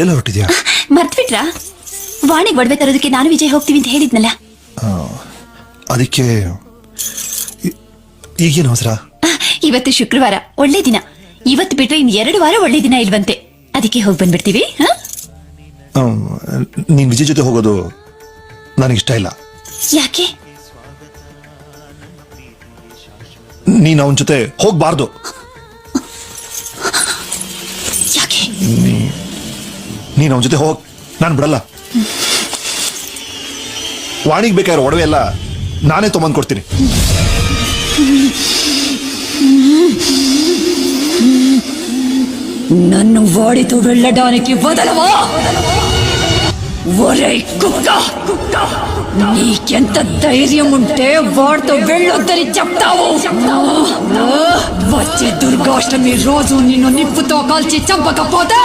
ಎಲ್ಲ ಹೊರಟಿದ್ಯಾ? ಮರ್ತ್ಬಿಟ್ರಾ? ವಾಣಿಗೆ ಒಡವೆ ತರೋದಕ್ಕೆ ನಾನು ವಿಜಯ್ ಹೋಗ್ತೀವಿ ಅಂತ ಹೇಳಿದ್ನಲ್ಲ. ಅದಕ್ಕೆ ಈಗೇನು ಅವಸರ? ಇವತ್ತು ಶುಕ್ರವಾರ, ಒಳ್ಳೆ ದಿನ. ಇವತ್ತು ಬಿಟ್ರೆ ಇನ್ 2 ವಾರ ಒಳ್ಳೆ ದಿನ ಇಲ್ವಂತೆ. ಅದಕ್ಕೆ ಹೋಗಿ ಬಂದ್ಬಿಡ್ತೀವಿ. ನೀನ್ ವಿಜಯ್ ಜೊತೆ ಹೋಗೋದು ನನಗಿಷ್ಟ ಇಲ್ಲ. ಯಾಕೆ? ನೀನ್ ಅವನ ಜೊತೆ ಹೋಗ್ಬಾರ್ದು. ಯಾಕೆ? ನೀನ್ ಅವನ ಜೊತೆ ಹೋಗ್, ನಾನು ಬಿಡಲ್ಲ. ವಾಣಿಗೆ ಬೇಕಾಗಿರೋ ಒಡವೆ ಎಲ್ಲ ನಾನೇ ತೊಗೊಂಡ್ ಕೊಡ್ತೀನಿ. నన్ను వాడితో వెళ్ళడానికి వదలవా? ఒరేయ్ కుక్క, నీకెంత ధైర్యం ఉంటే వాడితో వెళ్ళొద్దని చెప్తావు? వచ్చే దుర్గాష్టమి రోజు నిన్ను నిప్పుతో కాల్చి చంపకపోతే